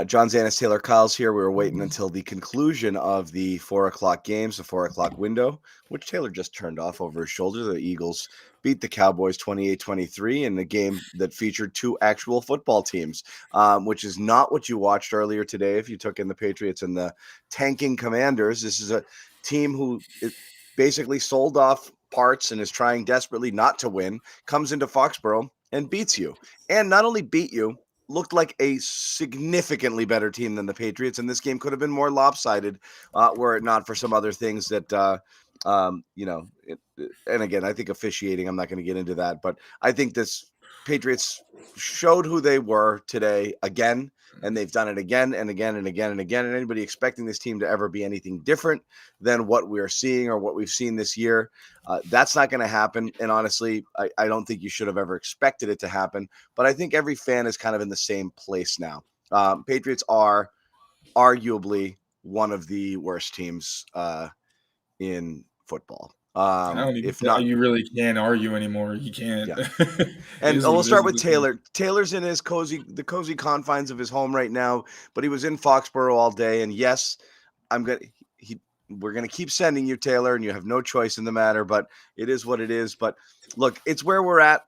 John Zannis, Taylor Kyles here. We were waiting until the conclusion of the 4 o'clock games, the 4 o'clock window, which Taylor just turned off over his shoulder. The Eagles beat the Cowboys 28-23 in a game that featured two actual football teams, which is not what you watched earlier today if you took in the Patriots and the tanking Commanders. This is a team who basically sold off parts and is trying desperately not to win, comes into Foxborough and beats you. And not only beat you, looked like a significantly better team than the Patriots, and this game could have been more lopsided were it not for some other things that, and again, I think officiating, I'm not going to get into that, but I think this Patriots showed who they were today again, and they've done it again and again and again and again, and anybody expecting this team to ever be anything different than what we're seeing or what we've seen this year, that's not going to happen. And honestly, I don't think you should have ever expected it to happen. But I think every fan is kind of in the same place now. Patriots are arguably one of the worst teams in football. I don't even think you really can't argue anymore. You can't. Yeah. And we'll start with Taylor. Taylor's in the cozy confines of his home right now, but he was in Foxborough all day. And yes, we're going to keep sending you, Taylor, and you have no choice in the matter, but it is what it is. But look, it's where we're at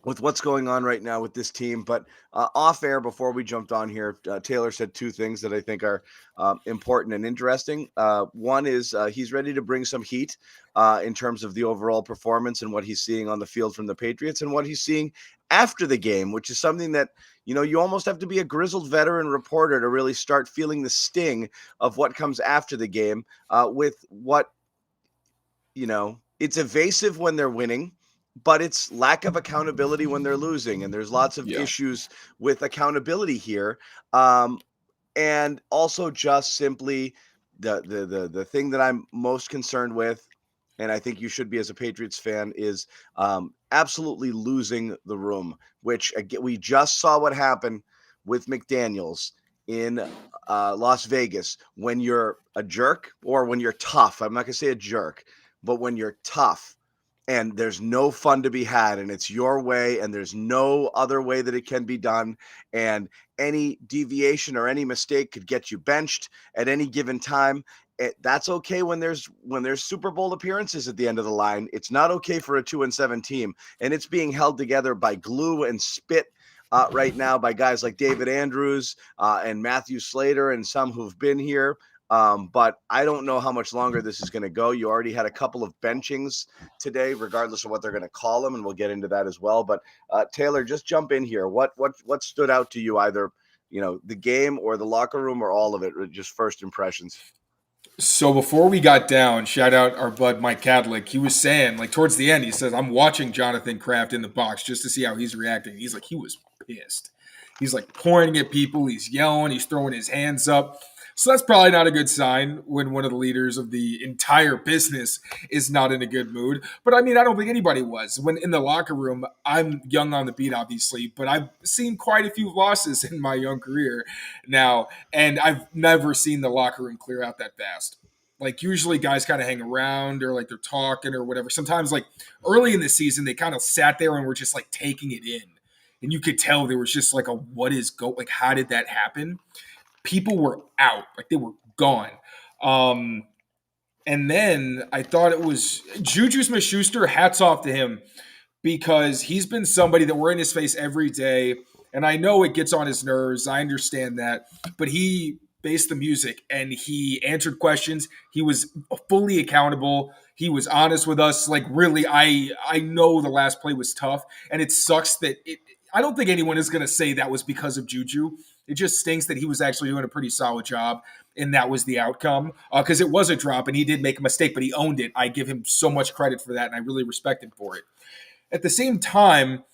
with what's going on right now with this team. But off air, before we jumped on here, Taylor said two things that I think are important and interesting. One is he's ready to bring some heat in terms of the overall performance and what he's seeing on the field from the Patriots and what he's seeing after the game, which is something that, you almost have to be a grizzled veteran reporter to really start feeling the sting of what comes after the game with what, it's evasive when they're winning, but it's lack of accountability when they're losing. And there's lots of issues with accountability here. And also just simply the thing that I'm most concerned with, and I think you should be as a Patriots fan, is absolutely losing the room, which again, we just saw what happened with McDaniels in Las Vegas. When you're a jerk or when you're tough, I'm not going to say a jerk, but when you're tough and there's no fun to be had and it's your way and there's no other way that it can be done, and any deviation or any mistake could get you benched at any given time. That's okay when there's Super Bowl appearances at the end of the line. It's not okay for a 2-7 team, and it's being held together by glue and spit right now by guys like David Andrews and Matthew Slater and some who've been here. But I don't know how much longer this is going to go. You already had a couple of benchings today, regardless of what they're going to call them, and we'll get into that as well. But Taylor, just jump in here. What stood out to you, either the game or the locker room or all of it? Just first impressions. So before we got down, shout out our bud Mike Cadlick. He was saying, like, towards the end, he says, "I'm watching Jonathan Kraft in the box just to see how he's reacting." He's like, he was pissed. He's like pointing at people. He's yelling. He's throwing his hands up. So that's probably not a good sign when one of the leaders of the entire business is not in a good mood. But I mean, I don't think anybody was. When in the locker room, I'm young on the beat, obviously, but I've seen quite a few losses in my young career now, and I've never seen the locker room clear out that fast. Like, usually guys kind of hang around or like they're talking or whatever. Sometimes, like early in the season, they kind of sat there and were just like taking it in. And you could tell there was just like like, how did that happen? People were out, like they were gone. And then I thought it was Juju Smith-Schuster, hats off to him, because he's been somebody that we're in his face every day. And I know it gets on his nerves. I understand that. But he faced the music and he answered questions. He was fully accountable. He was honest with us. Like, really, I know the last play was tough. And it sucks that I don't think anyone is going to say that was because of Juju. It just stinks that he was actually doing a pretty solid job, and that was the outcome. Because it was a drop, and he did make a mistake, but he owned it. I give him so much credit for that, and I really respect him for it. At the same time,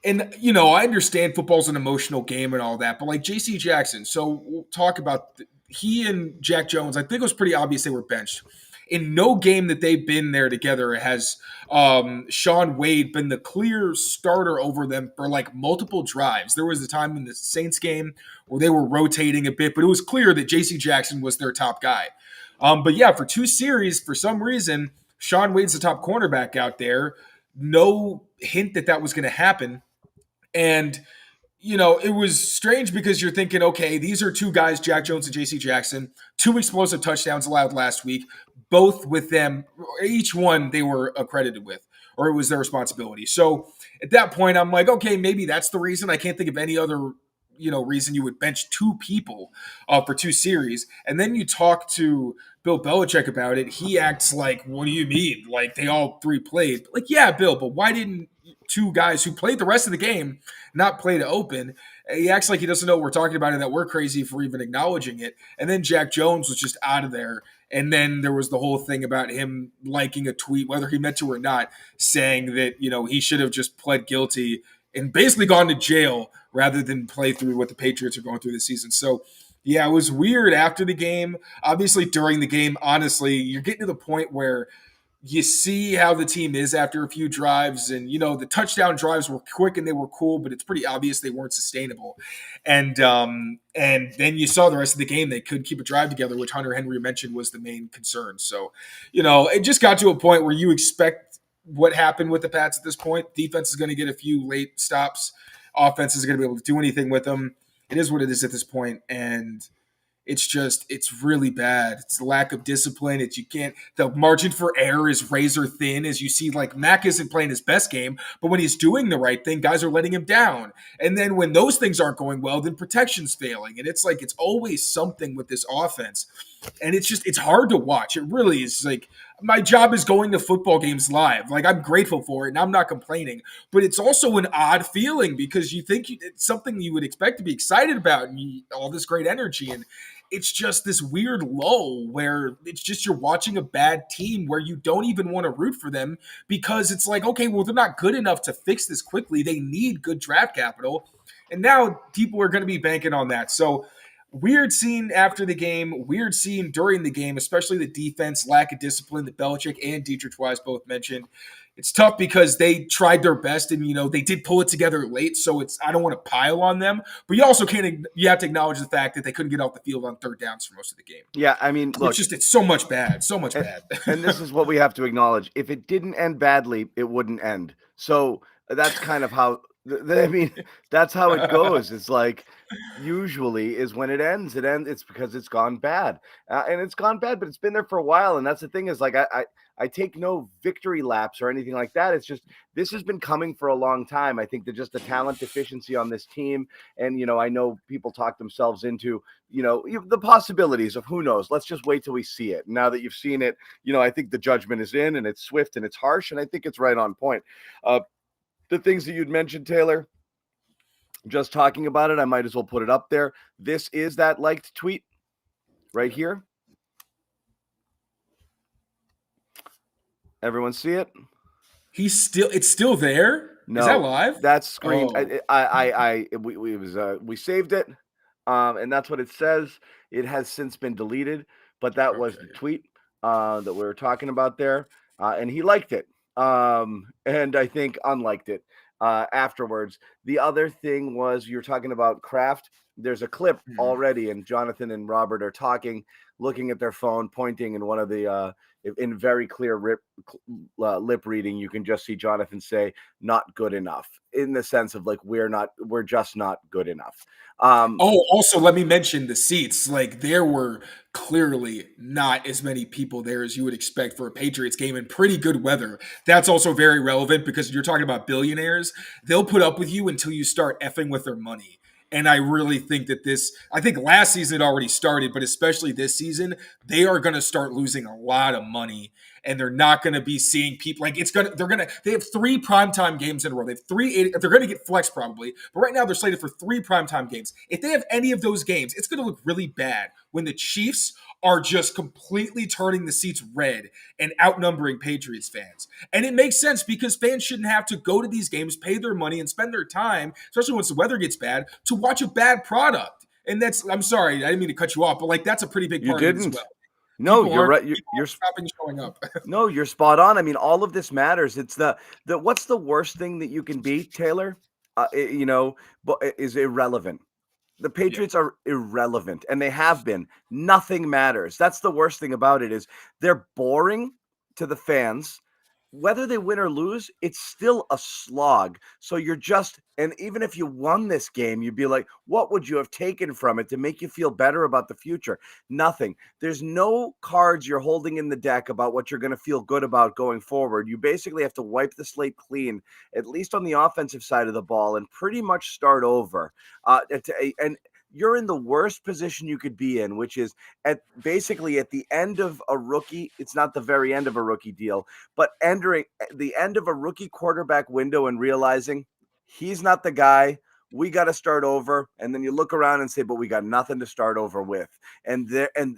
and, I understand football's an emotional game and all that, but like J.C. Jackson, so we'll talk about he and Jack Jones, I think it was pretty obvious they were benched. In no game that they've been there together has Sean Wade been the clear starter over them for like multiple drives. There was a time in the Saints game where they were rotating a bit, but it was clear that J.C. Jackson was their top guy. But yeah, for two series, for some reason, Sean Wade's the top cornerback out there. No hint that was going to happen. And it was strange because you're thinking, okay, these are two guys, Jack Jones and JC Jackson, two explosive touchdowns allowed last week, both with them, each one they were accredited with, or it was their responsibility. So at that point, I'm like, okay, maybe that's the reason. I can't think of any other, reason you would bench two people for two series. And then you talk to Bill Belichick about it. He acts like, what do you mean? Like they all three played. Like, yeah, Bill, but why didn't two guys who played the rest of the game not play to open? He acts like he doesn't know what we're talking about and that we're crazy for even acknowledging it. And then Jack Jones was just out of there. And then there was the whole thing about him liking a tweet, whether he meant to or not, saying that, he should have just pled guilty and basically gone to jail rather than play through what the Patriots are going through this season. So, yeah, it was weird after the game. Obviously, during the game, honestly, you're getting to the point where you see how the team is after a few drives, and the touchdown drives were quick and they were cool, but it's pretty obvious they weren't sustainable. And then you saw the rest of the game; they couldn't keep a drive together, which Hunter Henry mentioned was the main concern. So, it just got to a point where you expect what happened with the Pats at this point. Defense is going to get a few late stops. Offense is going to be able to do anything with them. It is what it is at this point, and it's really bad. It's the lack of discipline. The margin for error is razor thin, as you see, like Mac isn't playing his best game, but when he's doing the right thing, guys are letting him down. And then when those things aren't going well, then protection's failing. And it's like, it's always something with this offense. And it's hard to watch. It really is. Like, my job is going to football games live. Like, I'm grateful for it and I'm not complaining, but it's also an odd feeling because you think it's something you would expect to be excited about and all this great energy. And it's just this weird lull where it's just you're watching a bad team where you don't even want to root for them because it's like, okay, well, they're not good enough to fix this quickly. They need good draft capital. And now people are going to be banking on that. So weird scene after the game, weird scene during the game, especially the defense, lack of discipline that Belichick and Dietrich Wise both mentioned. It's tough because they tried their best and, they did pull it together late. So I don't want to pile on them, but you also you have to acknowledge the fact that they couldn't get off the field on third downs for most of the game. Yeah. I mean, look, it's so much bad, bad. And this is what we have to acknowledge. If it didn't end badly, it wouldn't end. So that's kind of how, that's how it goes. It's like, usually is when it ends. It's because it's gone bad, and it's gone bad, but it's been there for a while. And that's the thing is, like, I take no victory laps or anything like that. It's just this has been coming for a long time. I think that just the talent deficiency on this team, and I know people talk themselves into the possibilities of who knows. Let's just wait till we see it. Now that you've seen it, I think the judgment is in, and it's swift and it's harsh, and I think it's right on point. The things that you'd mentioned, Taylor. Just talking about it, I might as well put it up there. This is that liked tweet right here. Everyone see it? It's still there? No, is that live? That's screened. We saved it, and that's what it says. It has since been deleted, but that was the tweet that we were talking about there, and he liked it, and I think unliked it afterwards. The other thing was you're talking about Kraft. There's a clip already, and Jonathan and Robert are talking, looking at their phone, pointing, and one of the in very clear lip reading, you can just see Jonathan say, "Not good enough," in the sense of like we're just not good enough. Also, let me mention the seats. Like, there were clearly not as many people there as you would expect for a Patriots game in pretty good weather. That's also very relevant because you're talking about billionaires. They'll put up with you until you start effing with their money. And I really think that I think last season it already started, but especially this season, they are going to start losing a lot of money, and they're not going to be seeing people like they have 3 primetime games in a row. They have 3, they're going to get flex probably, but right now they're slated for 3 primetime games. If they have any of those games, it's going to look really bad when the Chiefs are just completely turning the seats red and outnumbering Patriots fans. And it makes sense because fans shouldn't have to go to these games, pay their money, and spend their time, especially once the weather gets bad, to watch a bad product. And I'm sorry, I didn't mean to cut you off, but like that's a pretty big part of it as well. No, you're right. You're stopping showing up. No, you're spot on. I mean, all of this matters. It's the what's the worst thing that you can be, Taylor? Is irrelevant. The Patriots are irrelevant, and they have been. Nothing matters. That's the worst thing about it is they're boring to the fans. whether they win or lose, it's still a slog. So and even if you won this game, you'd be like, what would you have taken from it to make you feel better about the future? Nothing. There's no cards you're holding in the deck about what you're going to feel good about going forward. You basically have to wipe the slate clean, at least on the offensive side of the ball, and pretty much start over. And you're in the worst position you could be in, which is basically at the end of a rookie. It's not the very end of a rookie deal, but entering the end of a rookie quarterback window and realizing he's not the guy. We got to start over. And then you look around and say, but we got nothing to start over with. And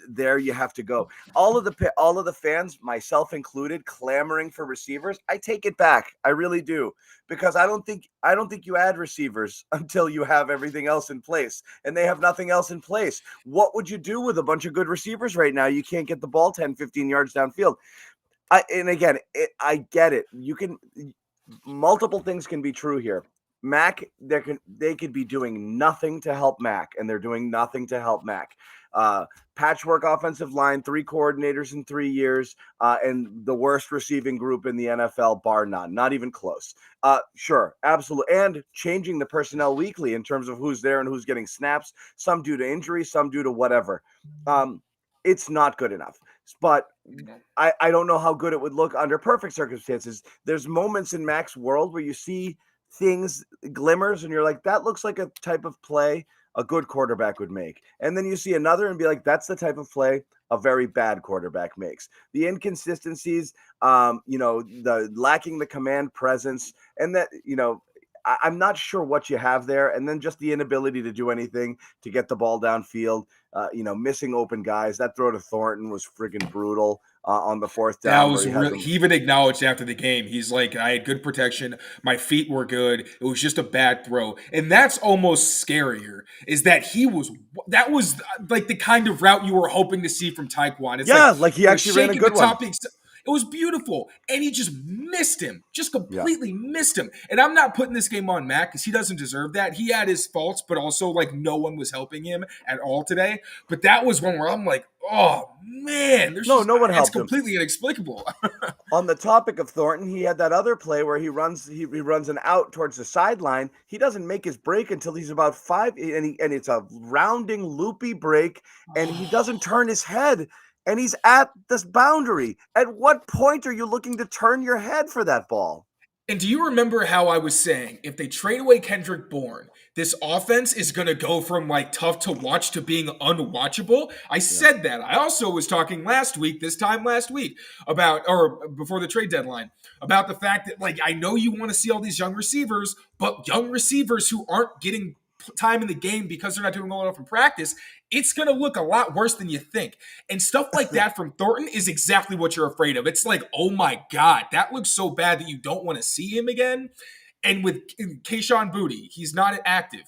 there you have to go. All of the fans, myself included, clamoring for receivers. I take it back. I really do, because I don't think you add receivers until you have everything else in place, and they have nothing else in place. What would you do with a bunch of good receivers right now? You can't get the ball 10, 15 yards downfield. I get it. Multiple things can be true here. Mac, they could be doing nothing to help Mac, and they're doing nothing to help Mac. Patchwork offensive line, 3 coordinators in 3 years, and the worst receiving group in the NFL, bar none, not even close. Sure, absolutely, and changing the personnel weekly in terms of who's there and who's getting snaps, some due to injury, some due to whatever. It's not good enough. But I don't know how good it would look under perfect circumstances. There's moments in Mac's world where you see things, glimmers, and you're like, that looks like a type of play a good quarterback would make. And then you see another and be like, that's the type of play a very bad quarterback makes. The inconsistencies, the lacking the command presence, and that, I'm not sure what you have there. And then just the inability to do anything to get the ball downfield, missing open guys. That throw to Thornton was friggin' brutal on the 4th down. That was he even acknowledged after the game. He's like, I had good protection. My feet were good. It was just a bad throw. And that's almost scarier, is that that was like the kind of route you were hoping to see from Taekwon. It's like he actually ran a good one. It was beautiful. And he just missed him. Just completely missed him. And I'm not putting this game on Mac because he doesn't deserve that. He had his faults, but also like no one was helping him at all today. But that was one where I'm like, oh man, no one helped. It's completely inexplicable. On the topic of Thornton, he had that other play where he runs an out towards the sideline. He doesn't make his break until he's about 5, and it's a rounding, loopy break, and he doesn't turn his head. And he's at this boundary. At what point are you looking to turn your head for that ball? And do you remember how I was saying, if they trade away Kendrick Bourne, this offense is going to go from like tough to watch to being unwatchable? I said that. I also was talking last week about, or before the trade deadline, about the fact that like, I know you want to see all these young receivers, but young receivers who aren't getting time in the game because they're not doing well enough in practice, it's going to look a lot worse than you think. And stuff like that from Thornton is exactly what you're afraid of. It's like, oh my God, that looks so bad that you don't want to see him again. And with Kayshon Boutte, he's not active.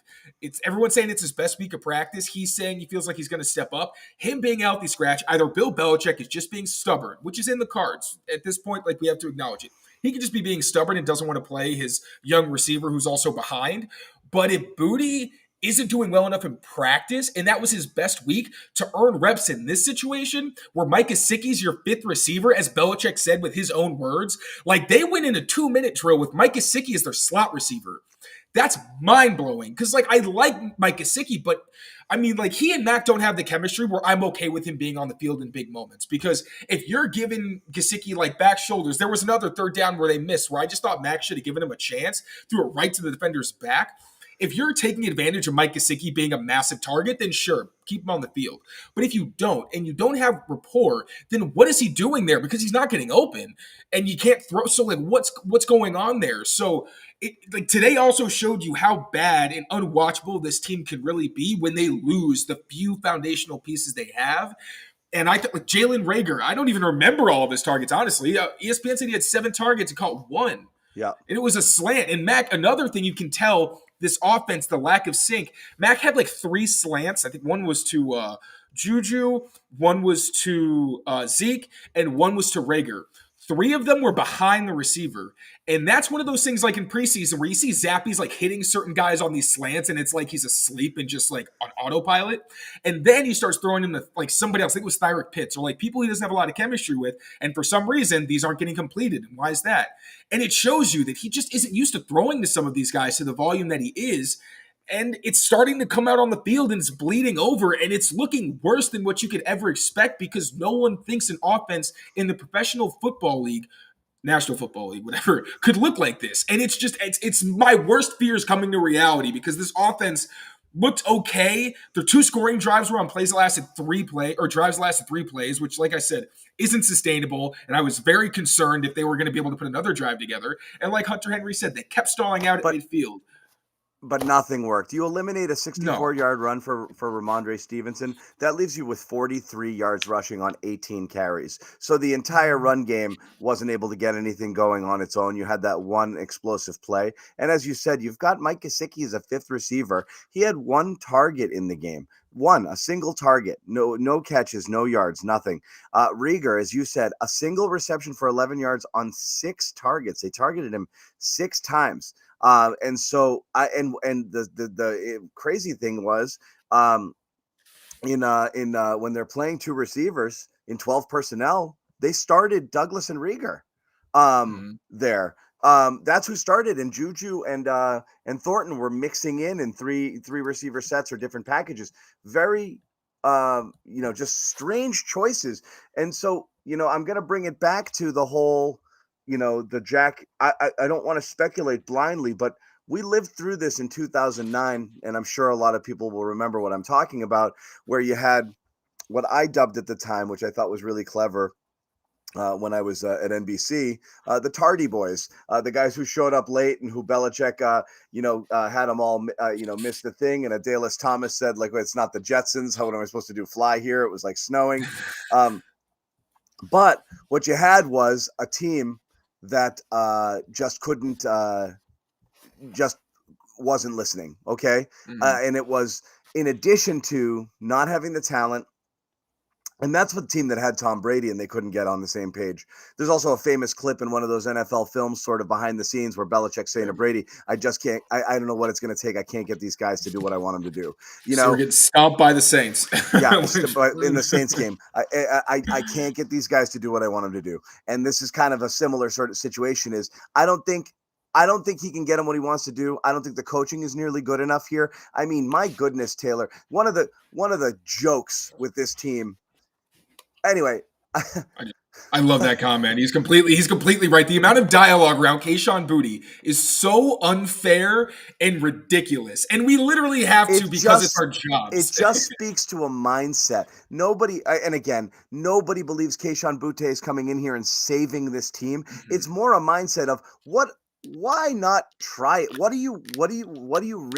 Everyone's saying it's his best week of practice. He's saying he feels like he's going to step up. Him being healthy scratch, either Bill Belichick is just being stubborn, which is in the cards at this point. Like, we have to acknowledge it. He could just be being stubborn and doesn't want to play his young receiver who's also behind. But if Boutte isn't doing well enough in practice, and that was his best week, to earn reps in this situation where Mike Gesicki's your 5th receiver, as Belichick said with his own words, like they went in a 2-minute drill with Mike Gesicki as their slot receiver. That's mind-blowing because, like, I like Mike Gesicki, but I mean, like, he and Mac don't have the chemistry where I'm okay with him being on the field in big moments. Because if you're giving Gesicki, like, back shoulders, there was another 3rd down where they missed, where I just thought Mac should have given him a chance, threw it right to the defender's back. If you're taking advantage of Mike Gesicki being a massive target, then sure, keep him on the field. But if you don't, and you don't have rapport, then what is he doing there? Because he's not getting open, and you can't throw. So, like, what's going on there? So, like, today also showed you how bad and unwatchable this team can really be when they lose the few foundational pieces they have. And I thought, like, Jalen Reagor, I don't even remember all of his targets, honestly. ESPN said he had 7 targets and caught 1. Yeah. And it was a slant. And Mac, another thing you can tell, this offense, the lack of sync. Mac had like 3 slants. I think one was to Juju, one was to Zeke, and one was to Reagor. 3 of them were behind the receiver. And that's one of those things like in preseason where you see Zappy's like hitting certain guys on these slants and it's like he's asleep and just like on autopilot. And then he starts throwing him to like somebody else. I think it was Thyrick Pitts or like people he doesn't have a lot of chemistry with. And for some reason, these aren't getting completed. And why is that? And it shows you that he just isn't used to throwing to some of these guys to the volume that he is. And it's starting to come out on the field and it's bleeding over and it's looking worse than what you could ever expect because no one thinks an offense in the professional football league, National Football League, whatever, could look like this. And it's just, it's my worst fears coming to reality because this offense looked okay. Their 2 scoring drives were on plays that lasted 3 plays, which, like I said, isn't sustainable. And I was very concerned if they were going to be able to put another drive together. And like Hunter Henry said, they kept stalling out at midfield. But nothing worked. You eliminate a 64-yard No. run for Ramondre Stevenson. That leaves you with 43 yards rushing on 18 carries. So the entire run game wasn't able to get anything going on its own. You had that one explosive play. And as you said, you've got Mike Gesicki as a 5th receiver. He had 1 target in the game. A single target, no catches, no yards, nothing. Rieger, as you said, a single reception for 11 yards on 6 targets. They targeted him 6 times. And so the crazy thing was, when they're playing 2 receivers in 12 personnel, they started Douglas and Rieger there. That's who started, and Juju and Thornton were mixing in three receiver sets or different packages. Very, just strange choices. And so, I'm going to bring it back to the whole, the Jack. I don't want to speculate blindly, but we lived through this in 2009, and I'm sure a lot of people will remember what I'm talking about, where you had what I dubbed at the time, which I thought was really clever, when I was at NBC, the Tardy Boys, the guys who showed up late and who Belichick, had them all, miss the thing. And Adalis Thomas said, like, well, it's not the Jetsons. How am I supposed to do fly here? It was like snowing. But what you had was a team that just couldn't, just wasn't listening. Okay. And it was in addition to not having the talent. And that's what the team that had Tom Brady and they couldn't get on the same page. There's also a famous clip in one of those NFL films sort of behind the scenes where Belichick's saying to Brady, I just can't, I don't know what it's going to take. I can't get these guys to do what I want them to do. So we're getting stomped by the Saints. Yeah, in the Saints game. I can't get these guys to do what I want them to do. And this is kind of a similar sort of situation is I don't think he can get him what he wants to do. I don't think the coaching is nearly good enough here. I mean, my goodness, Taylor, one of the jokes with this team. Anyway, I love that comment. He's completely right. The amount of dialogue around Kayshon Boutte is so unfair and ridiculous. And we literally have to because it's our jobs. It just speaks to a mindset. Nobody believes Kayshon Boutte is coming in here and saving this team. Mm-hmm. It's more a mindset of why not try it? What do you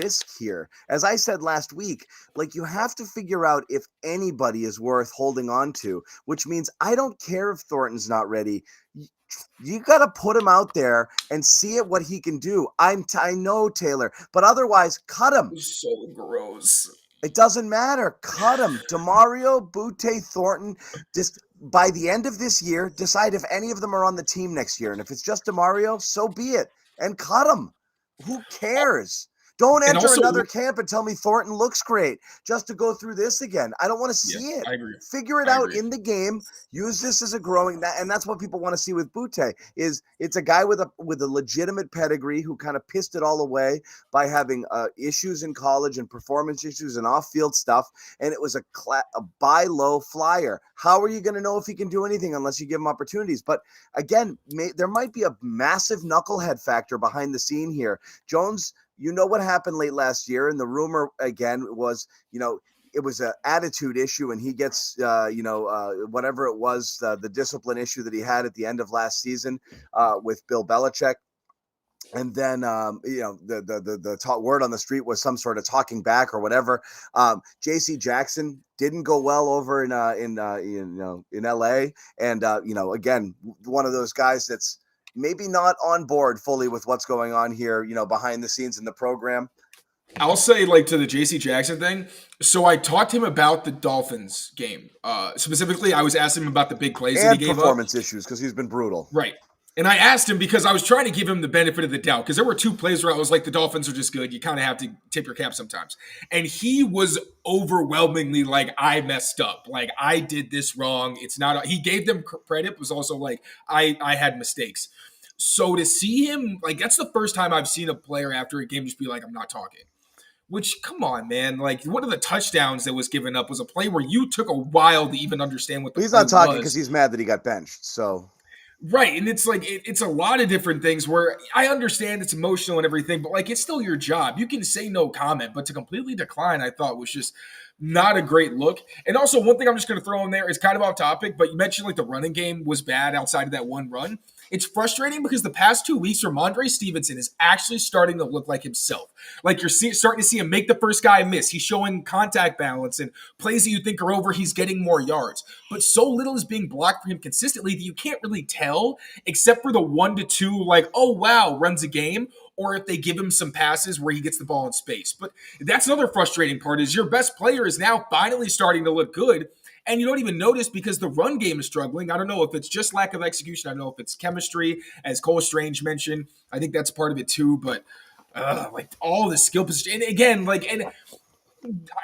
risk here? As I said last week, like you have to figure out if anybody is worth holding on to, which means I don't care if Thornton's not ready. You got to put him out there and see what he can do. I know, Taylor, but otherwise cut him. So gross. It doesn't matter. Cut him. DeMario, Boutte, Thornton, just by the end of this year, decide if any of them are on the team next year. And if it's just DeMario, so be it. And cut him. Who cares? Don't enter another camp and tell me Thornton looks great just to go through this again. I don't want to see it. I agree. Figure it out in the game. Use this as a growing, and that's what people want to see with Boutte. Is it's a guy with a legitimate pedigree who kind of pissed it all away by having issues in college and performance issues and off-field stuff, and it was a buy low flyer. How are you going to know if he can do anything unless you give him opportunities? But again, there might be a massive knucklehead factor behind the scene here. Jones. You know what happened late last year, and the rumor again was, it was an attitude issue, and he gets, whatever it was, the discipline issue that he had at the end of last season with Bill Belichick, and then the word on the street was some sort of talking back or whatever. J.C. Jackson didn't go well over in L.A., and again, one of those guys that's maybe not on board fully with what's going on here, behind the scenes in the program. I'll say like to the JC Jackson thing. So I talked to him about the Dolphins game. Specifically, I was asking him about the big plays that he And gave up. performance issues because he's been brutal. Right. And I asked him because I was trying to give him the benefit of the doubt because there were two plays where I was like, the Dolphins are just good. You kind of have to tip your cap sometimes. And he was overwhelmingly like, I messed up. Like, I did this wrong. It's not, he gave them credit, was also like, I had mistakes. So to see him, like, that's the first time I've seen a player after a game just be like, I'm not talking. Which, come on, man. Like, one of the touchdowns that was given up was a play where you took a while to even understand what the He's play not talking because was. he's mad that he got benched. So Right. And it's like, it's a lot of different things where I understand it's emotional and everything, but like, it's still your job. You can say no comment, but to completely decline, I thought was just not a great look. And also, one thing I'm just going to throw in there is kind of off topic, but you mentioned like the running game was bad outside of that one run. It's frustrating because the past 2 weeks, Ramondre Stevenson is actually starting to look like himself. Like starting to see him make the first guy miss. He's showing contact balance and plays that you think are over. He's getting more yards, but so little is being blocked for him consistently that you can't really tell, except for the 1 to 2, like, oh wow, runs a game, or if they give him some passes where he gets the ball in space. But that's another frustrating part is your best player is now finally starting to look good. And you don't even notice because the run game is struggling. I don't know if it's just lack of execution. I don't know if it's chemistry, as Cole Strange mentioned. I think that's part of it too. But like all the skill position, and again, like, and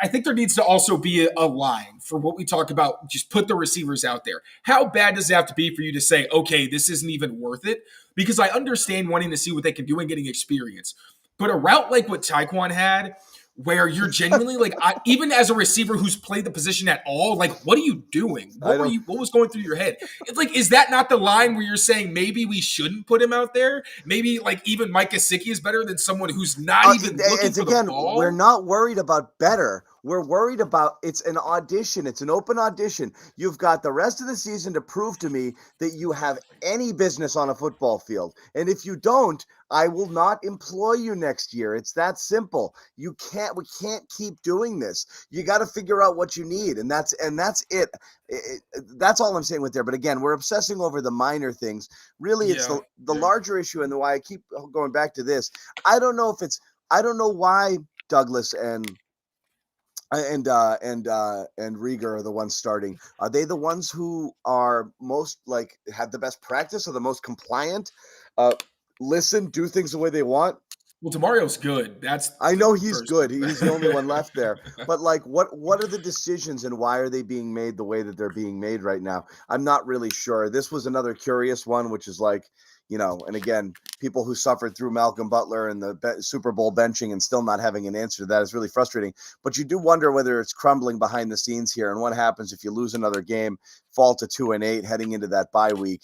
I think there needs to also be a line for what we talk about. Just put the receivers out there. How bad does it have to be for you to say, okay, this isn't even worth it? Because I understand wanting to see what they can do and getting experience. But a route like what Taekwon had, where you're genuinely like, even as a receiver who's played the position at all, like, what are you doing? What was going through your head? It's like, is that not the line where you're saying maybe we shouldn't put him out there? Maybe like even Mike Gesicki is better than someone who's not even looking for the ball. We're not worried about better. We're worried about it's an audition. It's an open audition. You've got the rest of the season to prove to me that you have any business on a football field. And if you don't, I will not employ you next year. It's that simple. We can't keep doing this. You got to figure out what you need. And that's it. That's all I'm saying with there. But again, we're obsessing over the minor things. Really, it's the larger issue, and why I keep going back to this. I don't know why Douglas and Rieger are the ones starting. Are they the ones who are most like have the best practice or the most compliant? Listen, do things the way they want. Well, Demario's good. I know he's good. He's the only one left there. But like, what are the decisions and why are they being made the way that they're being made right now? I'm not really sure. This was another curious one, which is like, and again, people who suffered through Malcolm Butler and the Super Bowl benching and still not having an answer to that is really frustrating. But you do wonder whether it's crumbling behind the scenes here, and what happens if you lose another game, fall to 2-8 heading into that bye week.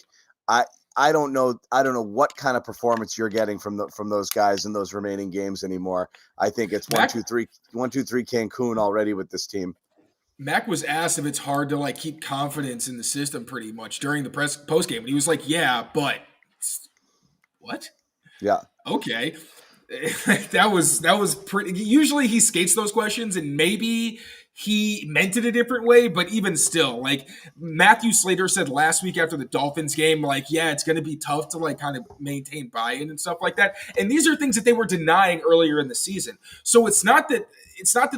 I don't know what kind of performance you're getting from those guys in those remaining games anymore. I think it's 1-2-3 Cancun already with this team. Mac was asked if it's hard to like keep confidence in the system pretty much during the post game, and he was like, "Yeah, but what? Yeah, okay." that was pretty. Usually he skates those questions, and maybe he meant it a different way, but even still, like Matthew Slater said last week after the Dolphins game, like, yeah, it's going to be tough to like kind of maintain buy-in and stuff like that. And these are things that they were denying earlier in the season. So it's not that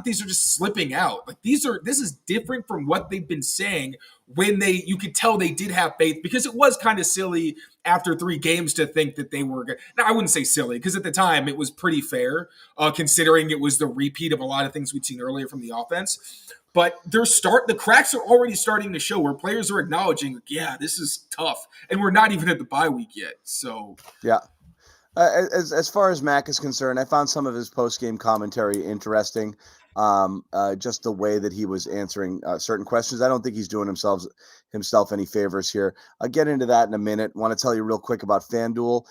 these are just slipping out. Like this is different from what they've been saying when you could tell they did have faith, because it was kind of silly after 3 games to think that they were good. Now, I wouldn't say silly, because at the time it was pretty fair, considering it was the repeat of a lot of things we'd seen earlier from the offense. But the cracks are already starting to show where players are acknowledging, yeah, this is tough, and we're not even at the bye week yet. So yeah. As far as Mac is concerned, I found some of his post-game commentary interesting. Just the way that he was answering certain questions. I don't think he's doing himself any favors here. I'll get into that in a minute. Want to tell you real quick about Fanduel.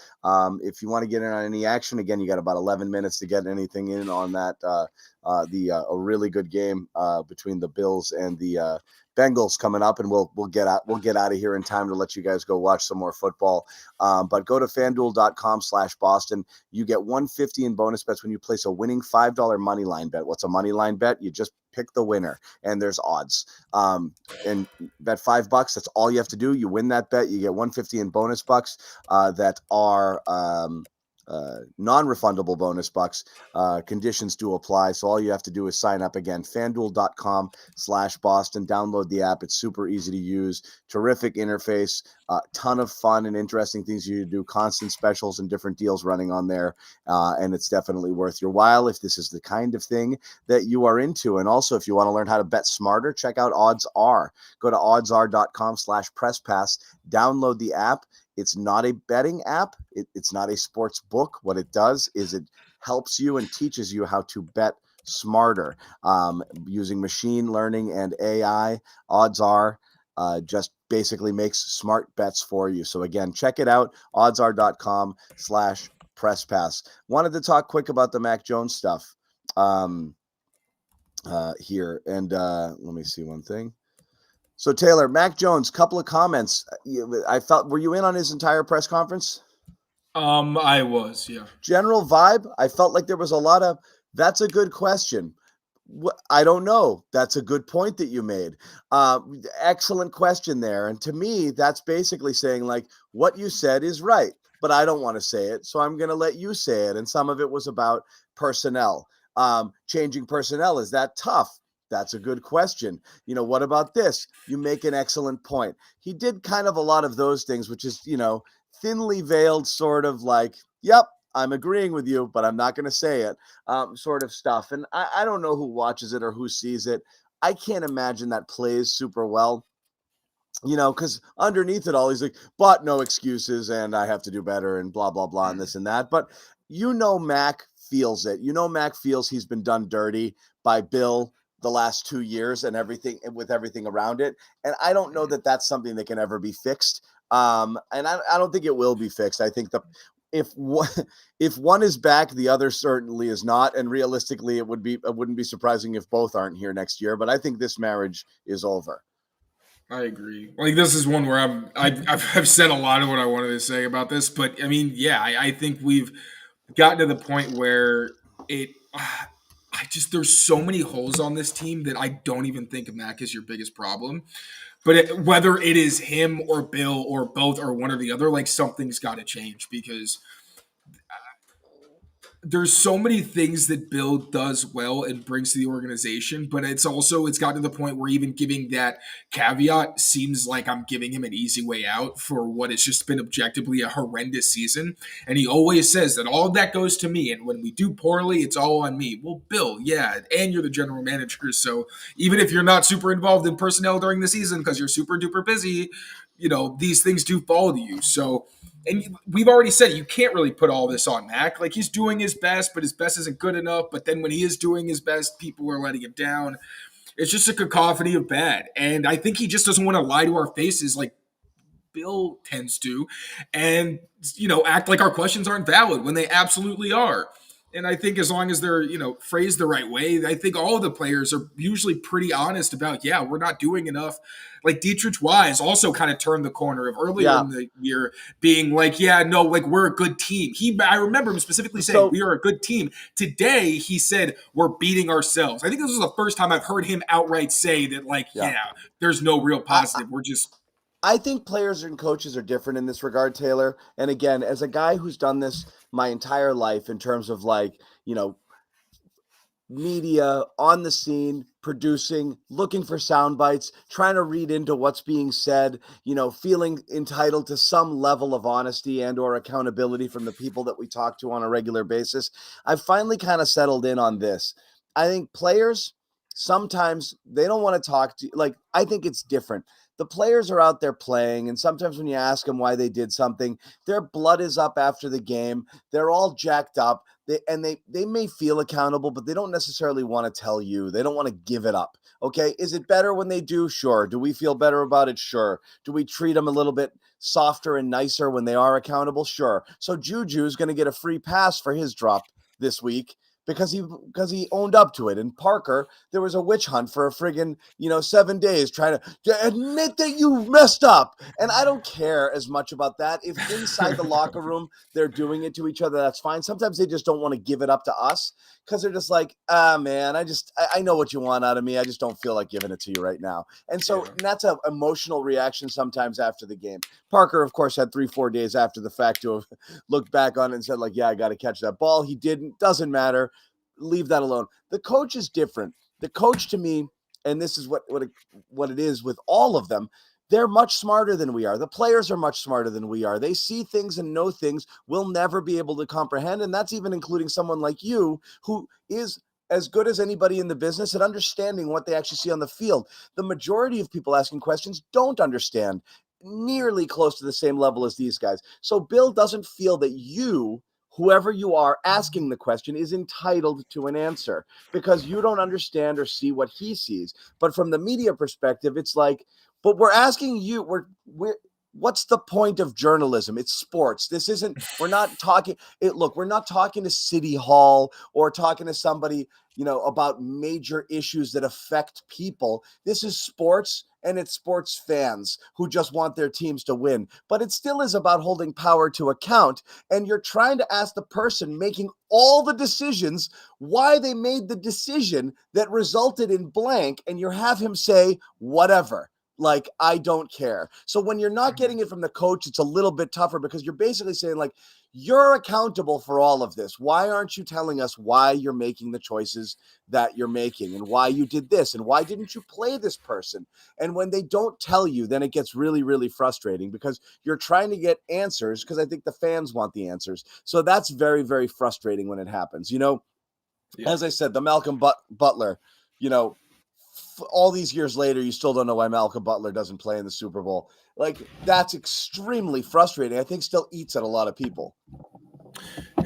If you want to get in on any action, again, you got about 11 minutes to get anything in on that. A really good game between the Bills and the Bengals coming up, and we'll get out of here in time to let you guys go watch some more football. But go to fanduel.com/Boston. You get $150 in bonus bets when you place a winning $5 money line bet. What's a money line bet? You just pick the winner, and there's odds. And bet $5. That's all you have to do. You win that bet, you get $150 in bonus bucks that are non-refundable bonus bucks. Conditions do apply. So all you have to do is sign up again, fanduel.com/Boston. Download the app. It's super easy to use. Terrific interface. Ton of fun and interesting things you do. Constant specials and different deals running on there. And it's definitely worth your while if this is the kind of thing that you are into. And also, if you want to learn how to bet smarter, check out Odds R. Go to oddsr.com/presspass. Download the app. It's not a betting app. It's not a sports book. What it does is it helps you and teaches you how to bet smarter using machine learning and AI. Odds are just basically makes smart bets for you. So again, check it out. oddsr.com/presspass. Wanted to talk quick about the Mac Jones stuff here. And let me see one thing. So Taylor, Mac Jones, couple of comments. Were you in on his entire press conference? I was, yeah. General vibe, I felt like there was a lot of, that's a good question. I don't know. That's a good point that you made. Excellent question there. And to me, that's basically saying like, what you said is right, but I don't want to say it. So I'm going to let you say it. And some of it was about personnel. Changing personnel. Is that tough? That's a good question. What about this? You make an excellent point. He did kind of a lot of those things, which is, thinly veiled sort of like, yep, I'm agreeing with you, but I'm not going to say it sort of stuff. And I don't know who watches it or who sees it. I can't imagine that plays super well. Because underneath it all, he's like, but no excuses and I have to do better and blah, blah, blah, and this and that. But Mac feels it. Mac feels he's been done dirty by Bill the last 2 years and everything around it. And I don't know that that's something that can ever be fixed. And I don't think it will be fixed. I think if one is back, the other certainly is not. And realistically, it wouldn't be surprising if both aren't here next year. But I think this marriage is over. I agree. Like this is one where I've said a lot of what I wanted to say about this, but I mean, yeah, I think we've gotten to the point where there's so many holes on this team that I don't even think Mac is your biggest problem. But whether it is him or Bill or both or one or the other, like something's got to change because there's so many things that Bill does well and brings to the organization, but it's gotten to the point where even giving that caveat seems like I'm giving him an easy way out for what has just been objectively a horrendous season. And he always says that all of that goes to me. And when we do poorly, it's all on me. Well, Bill, yeah, and you're the general manager. So even if you're not super involved in personnel during the season because you're super duper busy, these things do fall to you. So, and we've already said you can't really put all this on Mac. Like he's doing his best, but his best isn't good enough. But then when he is doing his best, people are letting him down. It's just a cacophony of bad. And I think he just doesn't want to lie to our faces like Bill tends to and, act like our questions aren't valid when they absolutely are. And I think as long as they're, phrased the right way, I think all of the players are usually pretty honest about, yeah, we're not doing enough. Like Dietrich Wise also kind of turned the corner of earlier in the year being like, yeah, no, like we're a good team. I remember him specifically saying we are a good team. Today, he said we're beating ourselves. I think this was the first time I've heard him outright say that, like, there's no real positive. I think players and coaches are different in this regard, Taylor. And again, as a guy who's done this my entire life in terms of like, media on the scene, producing, looking for sound bites, trying to read into what's being said, feeling entitled to some level of honesty and or accountability from the people that we talk to on a regular basis. I've finally kind of settled in on this. I think players, sometimes they don't want to talk to you. Like, I think it's different. The players are out there playing, and sometimes when you ask them why they did something, their blood is up after the game. They're all jacked up. They may feel accountable, but they don't necessarily want to tell you. They don't want to give it up. Okay. Is it better when they do? Sure. Do we feel better about it? Sure. Do we treat them a little bit softer and nicer when they are accountable? Sure. So Juju's going to get a free pass for his drop this week because he owned up to it. And Parker, there was a witch hunt for a friggin', 7 days trying to admit that you messed up. And I don't care as much about that. If inside the locker room they're doing it to each other, that's fine. Sometimes they just don't want to give it up to us because they're just like, man, I know what you want out of me. I just don't feel like giving it to you right now. And so that's an emotional reaction sometimes after the game. Parker, of course, had 3-4 days after the fact to have looked back on it and said, like, yeah, I got to catch that ball. He didn't. Doesn't matter. Leave that alone. The coach is different. The coach, to me, and this is what it is with all of them, they're much smarter than we are. The players are much smarter than we are. They see things and know things we'll never be able to comprehend, and that's even including someone like you, who is as good as anybody in the business at understanding what they actually see on the field. The majority of people asking questions don't understand nearly close to the same level as these guys. So Bill doesn't feel that you, whoever you are asking the question, is entitled to an answer because you don't understand or see what he sees. But from the media perspective, it's like, but we're asking you, what's the point of journalism? It's sports. This isn't, we're not talking, we're not talking to City Hall or talking to somebody, about major issues that affect people. This is sports, and it's sports fans who just want their teams to win. But it still is about holding power to account, and you're trying to ask the person making all the decisions why they made the decision that resulted in blank, and you have him say, whatever. Like, I don't care. So when you're not getting it from the coach, it's a little bit tougher because you're basically saying, like, you're accountable for all of this. Why aren't you telling us why you're making the choices that you're making and why you did this and why didn't you play this person? And when they don't tell you, then it gets really, really frustrating because you're trying to get answers because I think the fans want the answers. So that's very, very frustrating when it happens. As I said, the Malcolm Butler, all these years later, you still don't know why Malcolm Butler doesn't play in the Super Bowl. Like, that's extremely frustrating. I think still eats at a lot of people.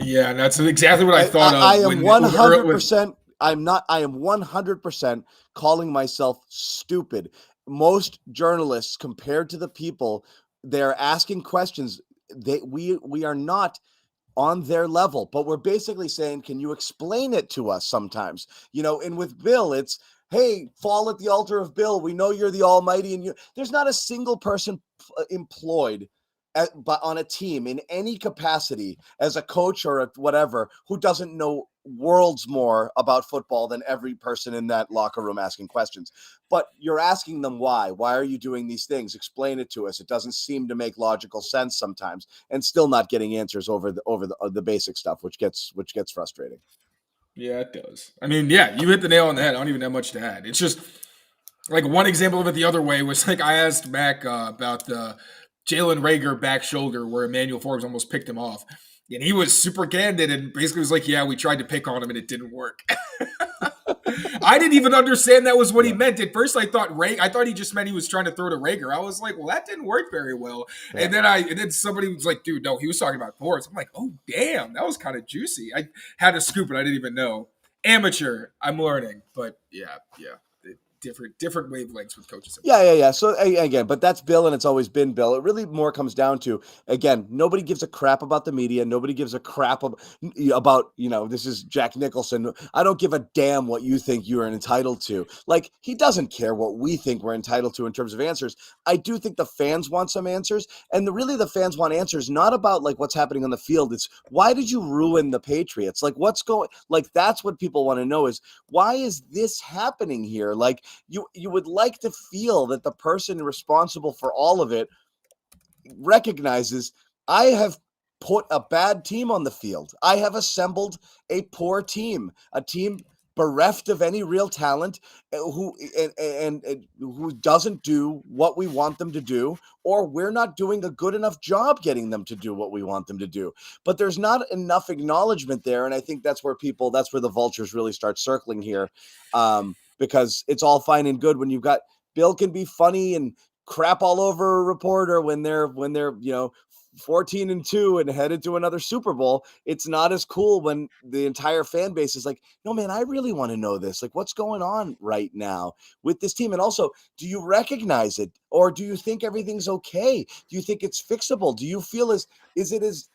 Yeah, and that's exactly what I thought of. I am 100%. I am 100% calling myself stupid. Most journalists, compared to the people they're asking questions, we are not on their level, but we're basically saying, can you explain it to us sometimes? And with Bill, it's, hey, fall at the altar of Bill. We know you're the almighty, and there's not a single person employed on a team in any capacity as a coach or whatever who doesn't know worlds more about football than every person in that locker room asking questions. But you're asking them why are you doing these things? Explain it to us. It doesn't seem to make logical sense sometimes, and still not getting answers over the basic stuff, which gets frustrating. Yeah, it does. I mean, yeah, you hit the nail on the head. I don't even have much to add. It's just like one example of it the other way was like I asked Mac about the Jalen Reagor back shoulder where Emmanuel Forbes almost picked him off. And he was super candid and basically was like, yeah, we tried to pick on him and it didn't work. I didn't even understand that was what he meant. At first, I thought he just meant he was trying to throw to Reagor. I was like, well, that didn't work very well. Yeah. And then somebody was like, dude, no, he was talking about Forbes. I'm like, oh, damn, that was kind of juicy. I had to scoop it. I didn't even know. Amateur, I'm learning. But yeah. Different wavelengths with coaches. Yeah. So again, but that's Bill, and it's always been Bill. It really more comes down to, again, nobody gives a crap about the media. Nobody gives a crap about this is Jack Nicholson. I don't give a damn what you think you are entitled to. Like, he doesn't care what we think we're entitled to in terms of answers. I do think the fans want some answers, and the fans want answers not about like what's happening on the field. It's why did you ruin the Patriots? Like, what's going? Like, that's what people want to know is why is this happening here? Like, you would like to feel that the person responsible for all of it recognizes, I have put a bad team on the field. I have assembled a poor team, a team bereft of any real talent, who doesn't do what we want them to do, or we're not doing a good enough job getting them to do what we want them to do. But there's not enough acknowledgement there, and I think that's where the vultures really start circling here. Because it's all fine and good when you've got Bill can be funny and crap all over a reporter when they're 14-2 and headed to another Super Bowl. It's not as cool when the entire fan base is like, no, man, I really want to know this. Like, what's going on right now with this team? And also, do you recognize it, or do you think everything's okay? Do you think it's fixable? Do you feel is it as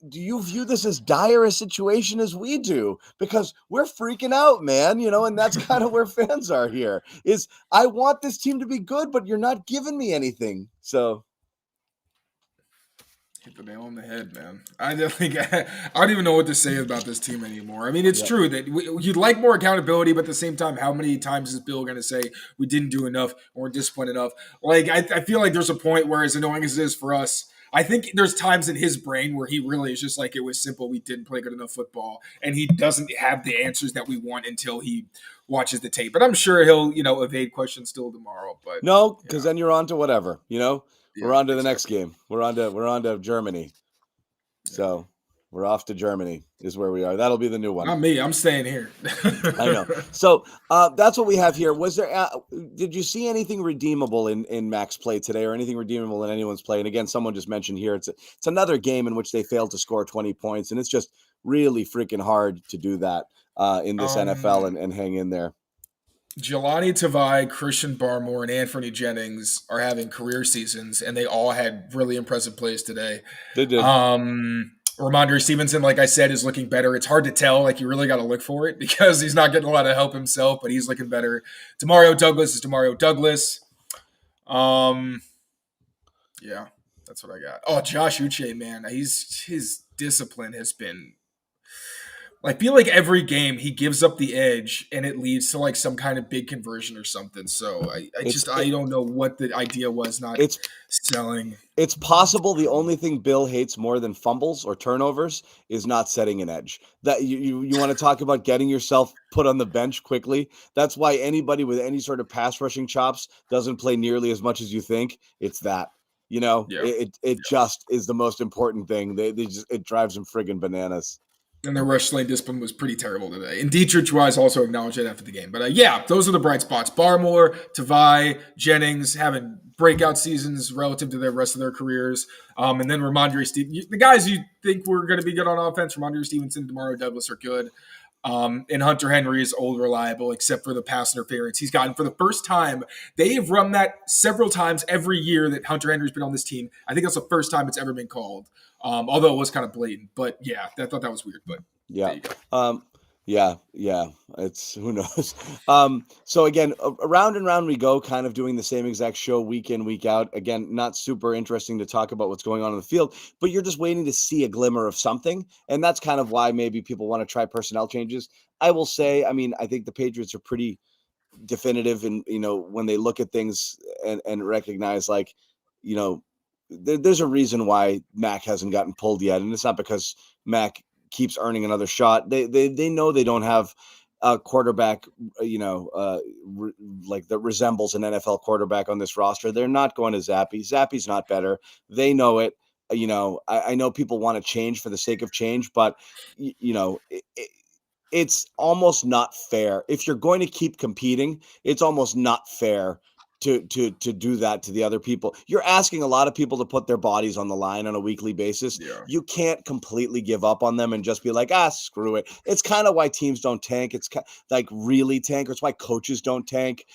do you view this as dire a situation as we do? Because we're freaking out, man, and that's kind of where fans are here. Is I want this team to be good, but you're not giving me anything. So hit the nail on the head, man. I don't even know what to say about this team anymore. I mean, it's true that you'd like more accountability, but at the same time, how many times is Bill going to say we didn't do enough or we're disciplined enough? Like, I feel like there's a point where, as annoying as it is for us, I think there's times in his brain where he really is just like, it was simple. We didn't play good enough football, and he doesn't have the answers that we want until he watches the tape. But I'm sure he'll, evade questions still tomorrow. But no, because then you're on to whatever, we're on to the exactly. next game. We're on to Germany. So we're off to Germany is where we are. That'll be the new one. Not me. I'm staying here. I know. So that's what we have here. Was there? Did you see anything redeemable in Mac's play today, or anything redeemable in anyone's play? And again, someone just mentioned here it's another game in which they failed to score 20 points, and it's just really freaking hard to do that in this NFL and hang in there. Jelani Tavai, Christian Barmore, and Anthony Jennings are having career seasons, and they all had really impressive plays today. They did. Ramondre Stevenson, like I said, is looking better. It's hard to tell. Like, you really got to look for it because he's not getting a lot of help himself, but he's looking better. Demario Douglas is Demario Douglas. Yeah, that's what I got. Oh, Josh Uche, man. His discipline has been I feel like every game he gives up the edge and it leads to like some kind of big conversion or something. So I don't know what the idea was not selling. It's possible the only thing Bill hates more than fumbles or turnovers is not setting an edge. That you want to talk about getting yourself put on the bench quickly. That's why anybody with any sort of pass rushing chops doesn't play nearly as much as you think. It's that. It just is the most important thing. It drives them friggin' bananas. And their rush lane discipline was pretty terrible today. And Dietrich Wise also acknowledged it after the game. But those are the bright spots. Barmore, Tavai, Jennings having breakout seasons relative to the rest of their careers. And then Ramondre Stevenson. The guys you think were going to be good on offense, Ramondre Stevenson, Demario Douglas are good. And Hunter Henry is old reliable, except for the pass interference he's gotten for the first time. They have run that several times every year that Hunter Henry's been on this team. I think that's the first time it's ever been called. Although it was kind of blatant, but I thought that was weird. But it's who knows. So again, around and round we go, kind of doing the same exact show week in, week out. Again, not super interesting to talk about what's going on in the field, but you're just waiting to see a glimmer of something, and that's kind of why maybe people want to try personnel changes. I will say, I think the Patriots are pretty definitive, and when they look at things and recognize, like, there's a reason why Mac hasn't gotten pulled yet, and it's not because Mac keeps earning another shot. They know they don't have a quarterback, like that resembles an NFL quarterback on this roster. They're not going to Zappy. Zappy's not better. They know it. I know people want to change for the sake of change, but it's almost not fair. If you're going to keep competing, it's almost not fair to do that to the other people. You're asking a lot of people to put their bodies on the line on a weekly basis. Yeah. You can't completely give up on them and just be like, screw it. It's kind of why teams don't tank. It's like really tank. It's why coaches don't tank.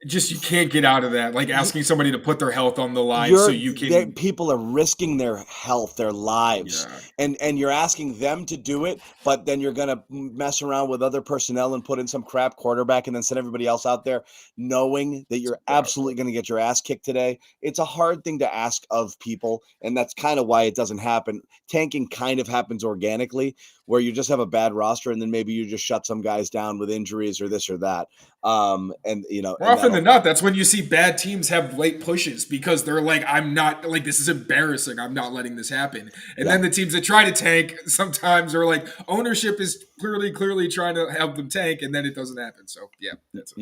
Just you can't get out of that. Like asking somebody to put their health on the line so you can. People are risking their health, their lives, and you're asking them to do it, but then you're gonna mess around with other personnel and put in some crap quarterback, and then send everybody else out there, knowing that you're absolutely gonna get your ass kicked today. It's a hard thing to ask of people, and that's kind of why it doesn't happen. Tanking kind of happens organically, where you just have a bad roster, and then maybe you just shut some guys down with injuries or this or that. More often than not, that's when you see bad teams have late pushes because they're like, I'm not like, this is embarrassing. I'm not letting this happen. And then the teams that try to tank sometimes are like, ownership is clearly trying to help them tank, and then it doesn't happen. So that's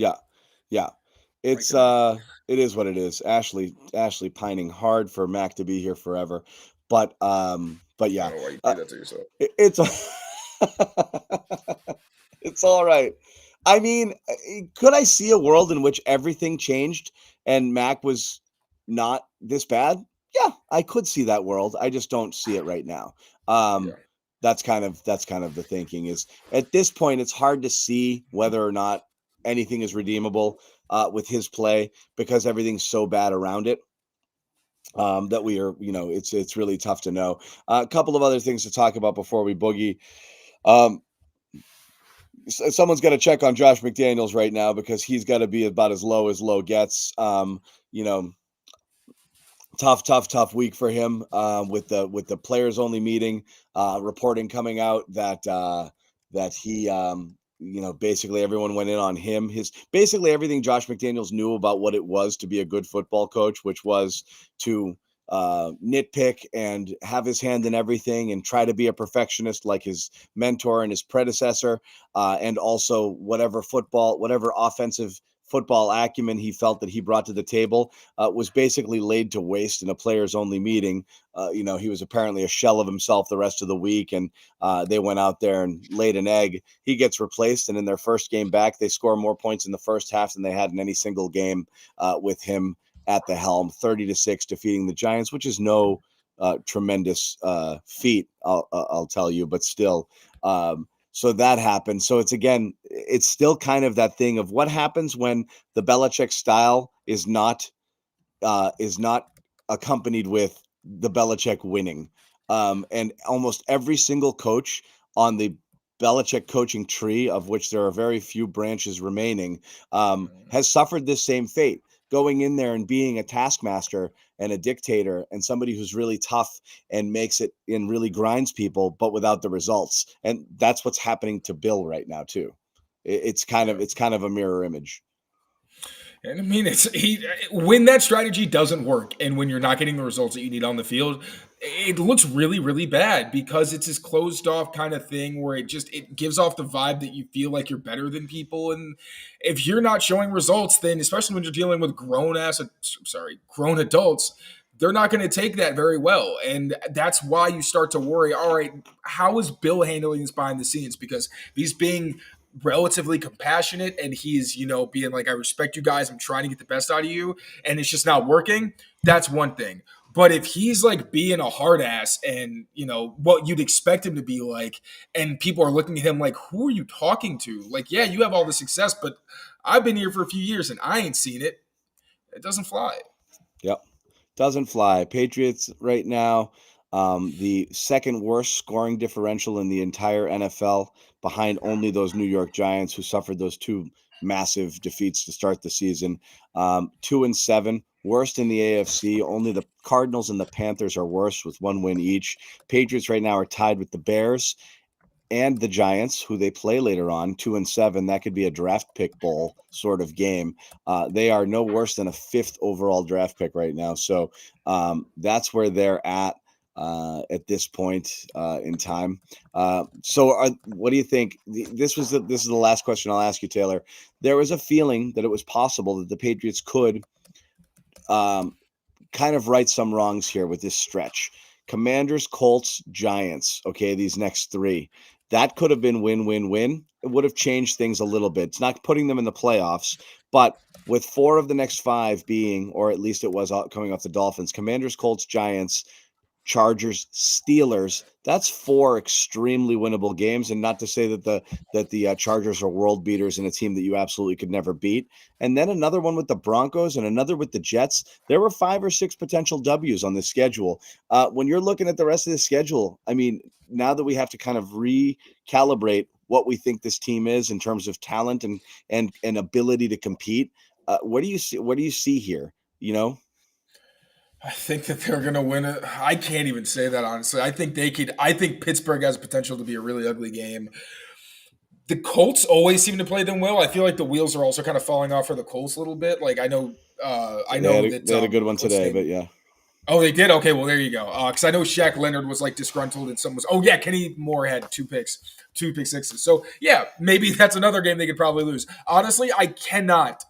it's it is what it is. Ashley pining hard for Mac to be here forever, but I don't know why you do that to yourself. It's all right. I mean, could I see a world in which everything changed and Mac was not this bad? Yeah, I could see that world. I just don't see it right now. That's kind of the thinking is at this point, it's hard to see whether or not anything is redeemable with his play because everything's so bad around it. that we are, it's really tough to know. A couple of other things to talk about before we boogie. Um, Someone's got to check on Josh McDaniels right now because he's got to be about as low gets. You know, tough week for him with the players only meeting reporting coming out that he basically everyone went in on him. His basically everything Josh McDaniels knew about what it was to be a good football coach, which was to nitpick and have his hand in everything and try to be a perfectionist like his mentor and his predecessor, and also whatever offensive football acumen he felt that he brought to the table was basically laid to waste in a players only meeting. He was apparently a shell of himself the rest of the week, and they went out there and laid an egg. He gets replaced, and in their first game back, they score more points in the first half than they had in any single game with him at the helm, 30-6 defeating the Giants, which is no tremendous feat, I'll tell you, but still. So that happened. So it's still kind of that thing of what happens when the Belichick style is not accompanied with the Belichick winning. And almost every single coach on the Belichick coaching tree, of which there are very few branches remaining, has suffered this same fate, going in there and being a taskmaster and a dictator and somebody who's really tough and makes it and really grinds people, but without the results. And that's what's happening to Bill right now too. It's kind of a mirror image. And I mean, when that strategy doesn't work and when you're not getting the results that you need on the field, it looks really, really bad because it's this closed off kind of thing where it gives off the vibe that you feel like you're better than people. And if you're not showing results, then especially when you're dealing with grown adults, they're not going to take that very well. And that's why you start to worry, all right, how is Bill handling this behind the scenes? Because he's being relatively compassionate and he's being like, I respect you guys, I'm trying to get the best out of you, and it's just not working. That's one thing. But if he's like being a hard ass and what you'd expect him to be like, and people are looking at him like, who are you talking to? Like, yeah, you have all the success, but I've been here for a few years and I ain't seen it. It doesn't fly. Yep. Doesn't fly. Patriots right now, the second worst scoring differential in the entire NFL, behind only those New York Giants who suffered those two massive defeats to start the season. 2-7, worst in the AFC. Only the Cardinals and the Panthers are worse with one win each. Patriots right now are tied with the Bears and the Giants, who they play later on, 2-7. That could be a draft pick bowl sort of game. They are no worse than a 5th overall draft pick right now. So that's where they're at this point in time. What do you think? This is the last question I'll ask you, Taylor. There was a feeling that it was possible that the Patriots could kind of right some wrongs here with this stretch. Commanders, Colts, Giants. Okay, these next 3. That could have been win-win-win. It would have changed things a little bit. It's not putting them in the playoffs, but with 4 of the next 5 being, or at least it was coming off the Dolphins, Commanders, Colts, Giants, Chargers, Steelers. That's 4 extremely winnable games, and not to say that the Chargers are world beaters and a team that you absolutely could never beat. And then another one with the Broncos and another with the Jets. There were 5 or 6 potential W's on the schedule. When you're looking at the rest of the schedule, I mean, now that we have to kind of recalibrate what we think this team is in terms of talent and ability to compete, what do you see here? I think that they're going to win it. I can't even say that, honestly. I think Pittsburgh has potential to be a really ugly game. The Colts always seem to play them well. I feel like the wheels are also kind of falling off for the Colts a little bit. Like I know that they had a good one today, but yeah. Oh, they did? Okay, well, there you go. Because I know Shaq Leonard was like disgruntled and someone was, oh, yeah, Kenny Moore had 2 pick sixes. So, yeah, maybe that's another game they could probably lose. Honestly, I cannot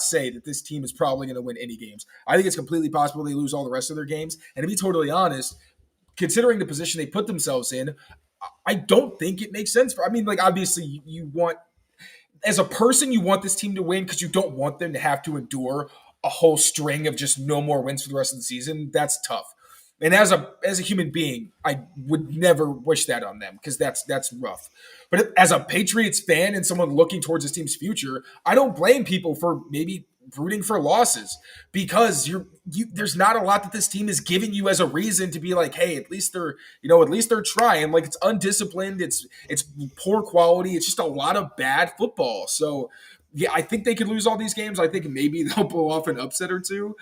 say that this team is probably going to win any games. I think it's completely possible they lose all the rest of their games. And to be totally honest, considering the position they put themselves in, I don't think it makes sense. Obviously, you want, as a person, you want this team to win because you don't want them to have to endure a whole string of just no more wins for the rest of the season. That's tough. And as a human being, I would never wish that on them because that's rough. But as a Patriots fan and someone looking towards this team's future, I don't blame people for maybe rooting for losses because there's not a lot that this team is giving you as a reason to be like, hey, at least they're trying. Like, it's undisciplined, it's poor quality, it's just a lot of bad football. So yeah, I think they could lose all these games. I think maybe they'll pull off an upset or two.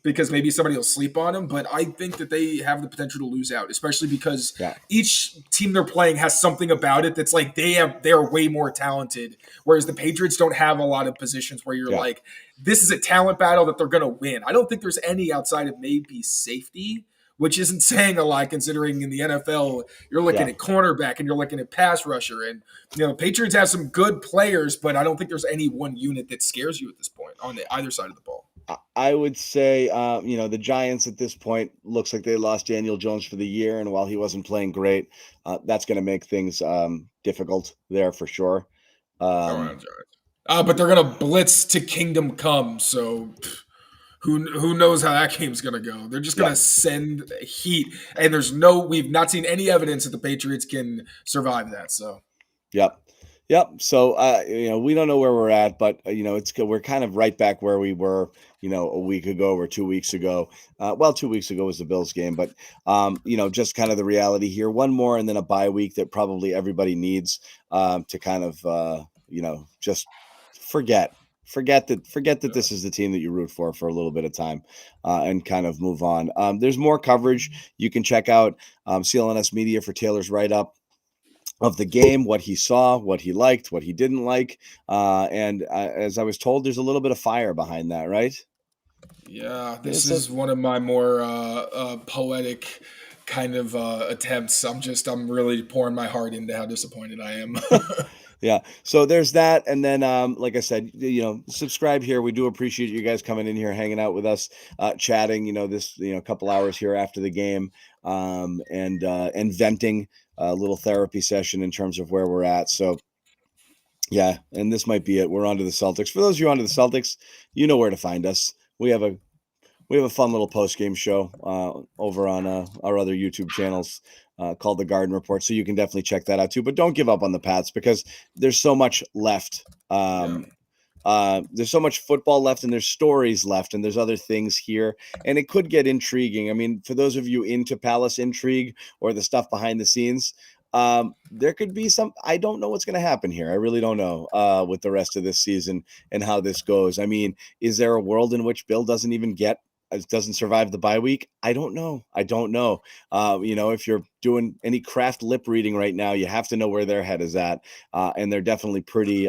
Because maybe somebody will sleep on them, but I think that they have the potential to lose out, especially because each team they're playing has something about it that's like they're way more talented, whereas the Patriots don't have a lot of positions where you're like, this is a talent battle that they're going to win. I don't think there's any outside of maybe safety, which isn't saying a lot considering in the NFL you're looking at cornerback and you're looking at pass rusher, and Patriots have some good players, but I don't think there's any one unit that scares you at this point on either side of the ball. I would say, the Giants at this point looks like they lost Daniel Jones for the year, and while he wasn't playing great, that's going to make things difficult there for sure. But they're going to blitz to Kingdom Come, so who knows how that game's going to go? They're just going to send heat, and we've not seen any evidence that the Patriots can survive that. So, Yep. So, we don't know where we're at, but we're kind of right back where we were, a week ago or 2 weeks ago. 2 weeks ago was the Bills game, but just kind of the reality here. One more and then a bye week that probably everybody needs to kind of just forget that this is the team that you root for a little bit of time and kind of move on. There's more coverage. You can check out CLNS Media for Taylor's write-up of the game, what he saw, what he liked, what he didn't like. And as I was told, there's a little bit of fire behind that, right? Yeah, this is one of my more poetic kind of attempts. I'm really pouring my heart into how disappointed I am. Yeah. So there's that. And then, like I said, subscribe here. We do appreciate you guys coming in here, hanging out with us, chatting, this, couple hours here after the game, and venting a little therapy session in terms of where we're at. So yeah, and this might be it. We're on to the Celtics. For those of you on to the Celtics, you know where to find us. We have a fun little post-game show over on our other YouTube channels called The Garden Report. So you can definitely check that out too. But don't give up on the Pats because there's so much left. There's so much football left and there's stories left and there's other things here. And it could get intriguing. I mean, for those of you into Palace intrigue or the stuff behind the scenes, there could be I don't know what's going to happen here. I really don't know with the rest of this season and how this goes. I mean, is there a world in which Bill doesn't survive the bye week? I don't know. If you're doing any craft lip reading right now, you have to know where their head is at. And they're definitely pretty,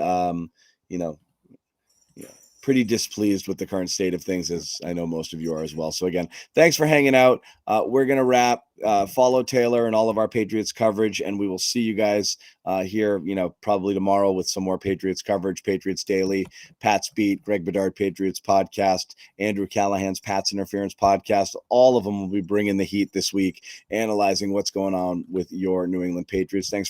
pretty displeased with the current state of things, as I know most of you are as well. So again, thanks for hanging out. We're going to wrap. Follow Taylor and all of our Patriots coverage, and we will see you guys here, probably tomorrow with some more Patriots coverage, Patriots Daily, Pat's Beat, Greg Bedard Patriots Podcast, Andrew Callahan's Pat's Interference Podcast. All of them will be bringing the heat this week, analyzing what's going on with your New England Patriots. Thanks